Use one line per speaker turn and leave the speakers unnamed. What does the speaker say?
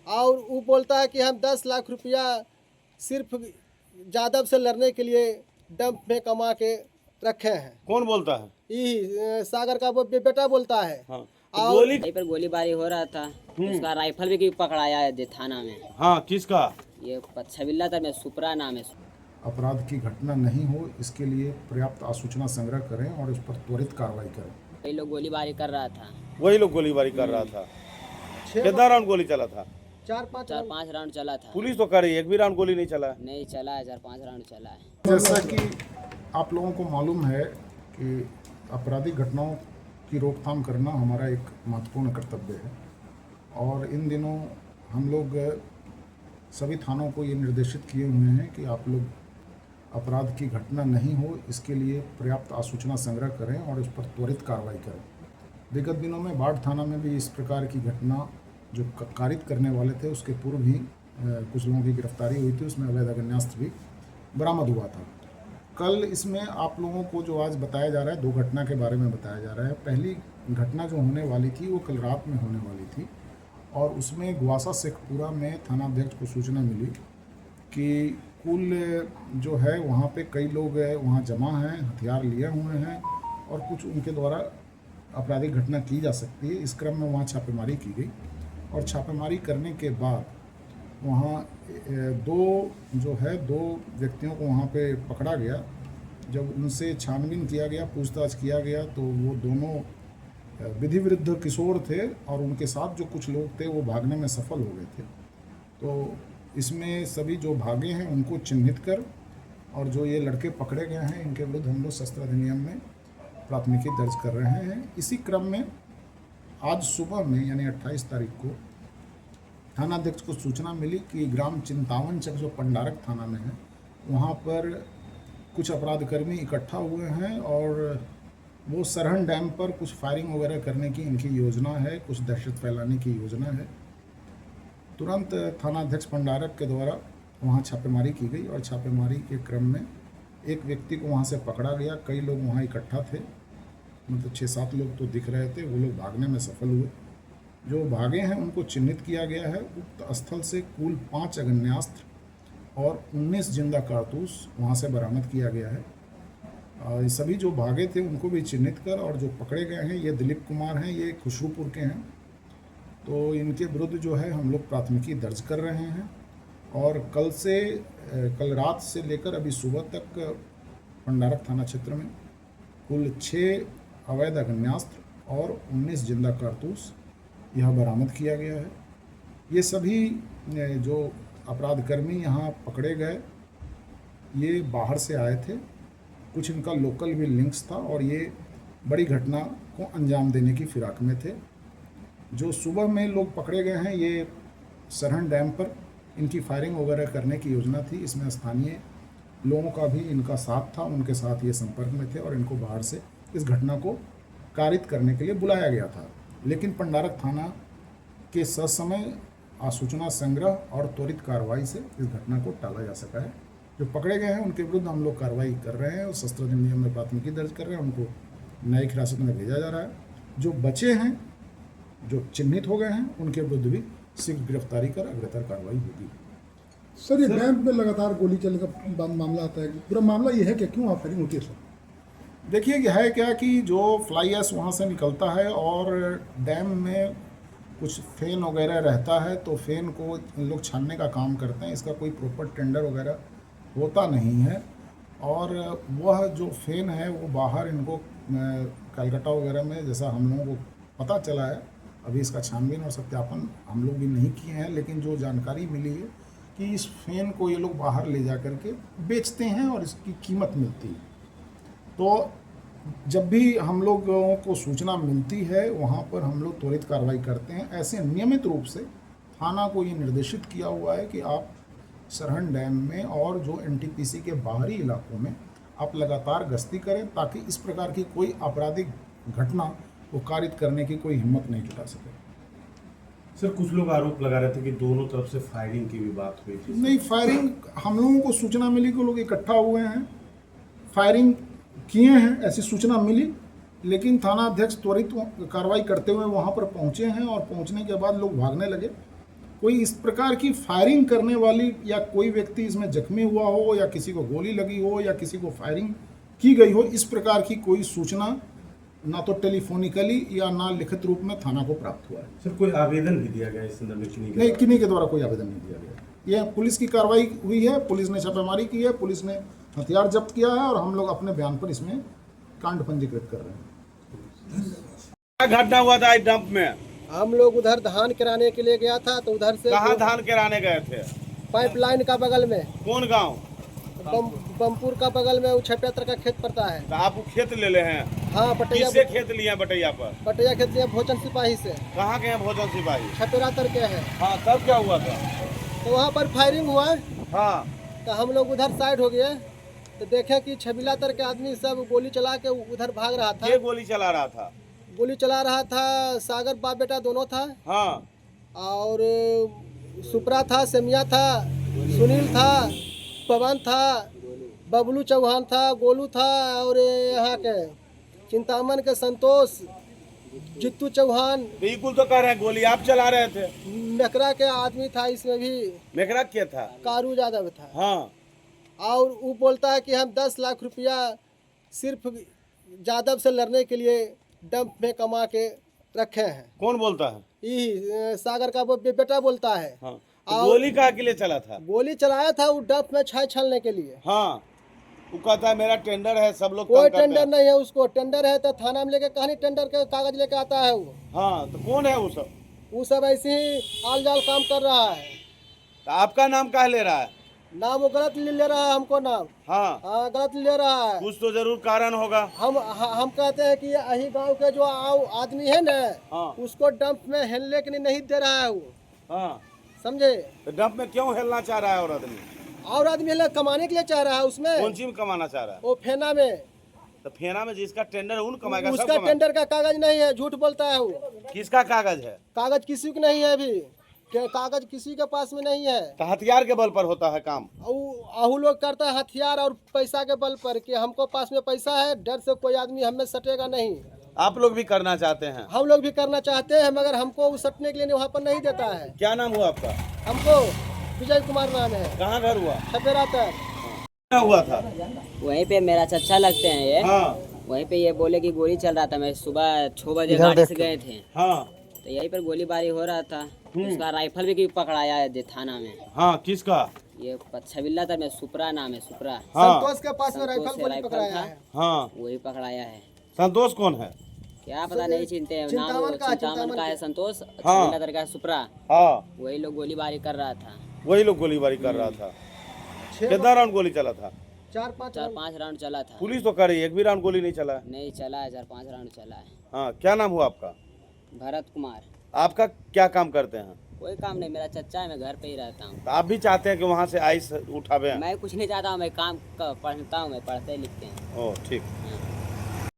और वो बोलता है कि हम 10 लाख रुपया सिर्फ यादव से लड़ने के लिए डंप में कमा के रखे हैं।
कौन बोलता है?
यही सागर का वो बेटा बोलता है।
हाँ,
और
गोली
यहीं पर गोलीबारी हो रहा था, उसका राइफल भी पकड़ाया है थाना में।
हाँ, किसका?
ये छबिल्ला था, मैं सुपरा नाम है।
अपराध की घटना नहीं हो इसके लिए पर्याप्त आसूचना संग्रह करें और उस पर त्वरित कार्रवाई करें।
कई लोग गोलीबारी कर रहा था।
वही लोग गोलीबारी कर रहा था। कितना राउंड गोली चला था?
4-5
राउंड चला था।
पुलिस तो कह रही है एक भी राउंड गोली नहीं चला।
नहीं चला है, 4-5 राउंड चला है।
जैसा कि आप लोगों को मालूम है कि आपराधिक घटनाओं की रोकथाम करना हमारा एक महत्वपूर्ण कर्तव्य है और इन दिनों हम लोग सभी थानों को ये निर्देशित किए हुए हैं कि आप लोग अपराध की घटना नहीं हो इसके लिए पर्याप्त आसूचना संग्रह करें और उस पर त्वरित कार्रवाई करें। विगत दिनों में बाढ़ थाना में भी इस प्रकार की घटना जो कारित करने वाले थे उसके पूर्व भी कुछ लोगों की गिरफ्तारी हुई थी, उसमें अवैध अग्न्यास्त्र भी बरामद हुआ था। कल इसमें आप लोगों को जो आज बताया जा रहा है, 2 घटना के बारे में बताया जा रहा है। पहली घटना जो होने वाली थी वो कल रात में होने वाली थी और उसमें ग्वासा शेखपुरा में थानाध्यक्ष को सूचना मिली कि कुल जो है वहाँ पे कई लोग वहाँ जमा हैं, हथियार लिए हुए हैं और कुछ उनके द्वारा आपराधिक घटना की जा सकती है। इस क्रम में वहाँ छापेमारी की गई और छापेमारी करने के बाद वहाँ 2 व्यक्तियों को वहाँ पे पकड़ा गया। जब उनसे छानबीन किया गया, पूछताछ किया गया तो वो दोनों विधि विरुद्ध किशोर थे और उनके साथ जो कुछ लोग थे वो भागने में सफल हो गए थे। तो इसमें सभी जो भागे हैं उनको चिन्हित कर और जो ये लड़के पकड़े गए हैं इनके विरुद्ध हम लोग शस्त्र अधिनियम में प्राथमिकी दर्ज कर रहे हैं। इसी क्रम में आज सुबह में यानी 28 तारीख को थानाध्यक्ष को सूचना मिली कि ग्राम चिंतावन चक जो पंडारक थाना में है वहाँ पर कुछ अपराधकर्मी इकट्ठा हुए हैं और वो सरहन डैम पर कुछ फायरिंग वगैरह करने की इनकी योजना है, कुछ दहशत फैलाने की योजना है। तुरंत थानाध्यक्ष पंडारक के द्वारा वहाँ छापेमारी की गई और छापेमारी के क्रम में एक व्यक्ति को वहाँ से पकड़ा गया। कई लोग वहाँ इकट्ठा थे, मतलब 6-7 लोग तो दिख रहे थे, वो लोग भागने में सफल हुए। जो भागे हैं उनको चिन्हित किया गया है। उक्त स्थल से कुल 5 अग्न्यास्त्र और 19 जिंदा कारतूस वहाँ से बरामद किया गया है। और सभी जो भागे थे उनको भी चिन्हित कर और जो पकड़े गए हैं ये दिलीप कुमार हैं, ये खुशरूपुर के हैं। तो इनके विरुद्ध जो है हम लोग प्राथमिकी दर्ज कर रहे हैं और कल रात से लेकर अभी सुबह तक पंडारक थाना क्षेत्र में कुल 6 अवैध अग्न्यास्त्र और 19 जिंदा कारतूस यह बरामद किया गया है। ये सभी जो अपराधकर्मी यहाँ पकड़े गए ये बाहर से आए थे, कुछ इनका लोकल भी लिंक्स था और ये बड़ी घटना को अंजाम देने की फिराक में थे। जो सुबह में लोग पकड़े गए हैं ये सरहन डैम पर इनकी फायरिंग वगैरह करने की योजना थी। इसमें स्थानीय लोगों का भी इनका साथ था, उनके साथ ये संपर्क में थे और इनको बाहर से इस घटना को कारित करने के लिए बुलाया गया था। लेकिन पंडारक थाना के ससमय आसूचना संग्रह और त्वरित कार्रवाई से इस घटना को टाला जा सका है। जो पकड़े गए हैं उनके विरुद्ध हम लोग कार्रवाई कर रहे हैं और शस्त्र अधिनियम में प्राथमिकी दर्ज कर रहे हैं, उनको न्यायिक हिरासत में भेजा जा रहा है। जो बचे हैं, जो चिन्हित हो गए हैं, उनके विरुद्ध भी शीघ्र गिरफ्तारी कर अग्रतर कार्रवाई होगी।
सर, ये डैम पे लगातार गोली चलने का मामला आता है, पूरा मामला ये है कि क्यों फायरिंग होती है सर?
देखिए यह है क्या कि जो फ्लाई ऐश वहाँ से निकलता है और डैम में कुछ फेन वगैरह रहता है तो फेन को इन लोग छानने का काम करते हैं। इसका कोई प्रॉपर टेंडर वगैरह होता नहीं है और वह जो फेन है वो बाहर इनको कलकत्ता वगैरह में, जैसा हम लोगों को पता चला है, अभी इसका छानबीन और सत्यापन हम लोग भी नहीं किए हैं, लेकिन जो जानकारी मिली है कि इस फेन को ये लोग बाहर ले जा कर के बेचते हैं और इसकी कीमत मिलती है। तो जब भी हम लोगों को सूचना मिलती है वहाँ पर हम लोग त्वरित कार्रवाई करते हैं। ऐसे नियमित रूप से थाना को ये निर्देशित किया हुआ है कि आप सरहन डैम में और जो एनटीपीसी के बाहरी इलाकों में आप लगातार गश्ती करें ताकि इस प्रकार की कोई आपराधिक घटना को कारित करने की कोई हिम्मत नहीं जुटा सके।
सर, कुछ लोग आरोप लगा रहे थे कि दोनों तरफ से फायरिंग की भी बात हुई थी।
नहीं, फायरिंग हम लोगों को सूचना मिली कि लोग इकट्ठा हुए हैं, फायरिंग किए हैं, ऐसी सूचना मिली, लेकिन थाना अध्यक्ष त्वरित कार्रवाई करते हुए वहाँ पर पहुँचे हैं और पहुँचने के बाद लोग भागने लगे कोई इस प्रकार की फायरिंग करने वाली या कोई व्यक्ति इसमें जख्मी हुआ हो या किसी को गोली लगी हो या किसी को फायरिंग की गई हो, इस प्रकार की कोई सूचना ना तो टेलीफोनिकली या ना लिखित रूप में थाना को प्राप्त हुआ है।
सर कोई आवेदन भी दिया गया इस संदर्भ में कि
नहीं, किन्हीं के द्वारा कोई आवेदन नहीं दिया गया। यह पुलिस की कार्रवाई हुई है, पुलिस ने छापेमारी की है, पुलिस ने हथियार जब्त किया है और हम लोग अपने बयान पर इसमें कांड पंजीकृत कर रहे हैं।
क्या घटना हुआ था इस डंप में?
हम लोग उधर धान कराने के लिए गया था, तो उधर से
कहाँ धान कराने गए थे?
पाइपलाइन का बगल में
कौन गांव?
बमपुर का बगल में वो 76 का खेत पड़ता है।
तो आप वो खेत ले ले हैं?
हाँ, पटैया
किससे खेत लिए हैं बटैया पर?
पटैया खेत लिया भोजन सिपाही से।
कहाँ के हैं भोजन सिपाही?
छपेरा तर के है।
हाँ, तब क्या हुआ था?
तो वहाँ पर फायरिंग हुआ,
हाँ,
तो हम लोग उधर साइड हो गए, तो देखे कि छबीला तर के आदमी सब गोली चला के उधर भाग रहा था।
ये गोली चला रहा था?
गोली चला रहा था सागर बाप बेटा दोनों था,
हाँ,
और सुपरा था, सेमिया था, सुनील था, पवन था, बबलू चौहान था, गोलू था, और यहाँ के चिंतामन के संतोष, जित्तू चौहान,
बिल्कुल तो कह रहे हैं गोली आप चला रहे थे।
मेकरा के आदमी था, इसमें भी
मेकरा क्या था?
कारू यादव था।
हाँ,
और वो बोलता है कि हम 10 लाख रुपया सिर्फ यादव से लड़ने के लिए डंप में कमा के रखे हैं।
कौन बोलता है?
ये सागर का वो बेटा बोलता है।
हाँ, तो गोली कहाँ के लिए चला था?
गोली चलाया था वो डंप में छाय छलने के लिए।
हाँ, वो कहता है मेरा टेंडर है, सब लोग
कोई
तंग करते
टेंडर
हैं।
नहीं है उसको। टेंडर है तो थाना में लेके कहानी टेंडर के कागज लेके आता है वो।
हाँ, तो कौन है वो सब?
वो सब ऐसे ही आल जाल काम कर रहा है।
तो आपका नाम कहाँ ले रहा है?
नाम वो गलत ले रहा है हमको नाम।
हाँ,
हाँ, गलत ले रहा है।
कुछ तो जरूर कारण होगा।
हम कहते हैं कि यही गांव के जो आदमी है ना,
हाँ,
उसको डंप में हिलने के लिए नहीं दे रहा है वो,
हाँ,
समझे।
तो डंप में क्यों हिलना चाह रहा है और आदमी?
और आदमी हिलने कमाने के लिए चाह रहा है उसमें।
कौन सी में कमाना चाह रहा है?
वो फेना में।
तो फेना में जिसका टेंडर है उन कमाएगा, सब
उसका
कमाएगा।
टेंडर का कागज नहीं है, झूठ बोलता है वो।
किसका कागज है?
कागज किसी को नहीं है अभी, कागज किसी के पास में नहीं है।
तो हथियार के बल पर होता है काम।
आहू लोग करता है हथियार और पैसा के बल पर, कि हमको पास में पैसा है, डर से कोई आदमी हमें सटेगा नहीं।
आप लोग भी करना चाहते हैं?
हम लोग भी करना चाहते हैं, मगर हमको सटने के लिए वहाँ पर नहीं देता है।
क्या नाम हुआ आपका?
हमको विजय कुमार नाम है।
कहाँ घर हुआ?
छपेरा तक।
क्या हुआ था?
वहीं पे मेरा चचा लगते हैं ये।
हाँ,
वहीं पे ये बोले कि गोली चल रहा था। मैं सुबह 6 बजे गाड़ी से गए थे,
हाँ,
तो यहीं पर गोलीबारी हो रहा था। उसका राइफल भी पकड़ाया है थाना में।
हाँ, किसका?
ये छबिल्ला था में सुपरा नाम है, सुपरा।
हाँ,
संतोष के पास में
संतोष
राइफल
से
गोली
राइफल
पकड़ाया
था।
है।
हाँ,
वही पकड़ाया है।
संतोष कौन है?
क्या पता नहीं, चिंते नाम
चिंतामन का
है संतोष।
हाँ।
छबिल्ला तर का है सुपरा।
हाँ,
वही लोग गोलीबारी कर रहा था।
वही लोग गोलीबारी कर रहा था। कितना राउंड गोली चला था?
4-5
4-5 राउंड चला था।
पुलिस तो कह रही है एक भी राउंड गोली नहीं चला है।
नहीं चला है, 4-5 राउंड चला है।
हाँ, क्या नाम हुआ आपका?
भरत कुमार।
आपका क्या काम करते हैं?
कोई काम नहीं, मेरा चचा है, मैं घर पे ही रहता हूँ।
तो आप भी चाहते हैं कि वहाँ से आइस उठावे?
मैं कुछ नहीं चाहता हूँ, मैं काम पढ़ता हूँ, मैं पढ़ते लिखते हैं।
ओह, ठीक।
हाँ।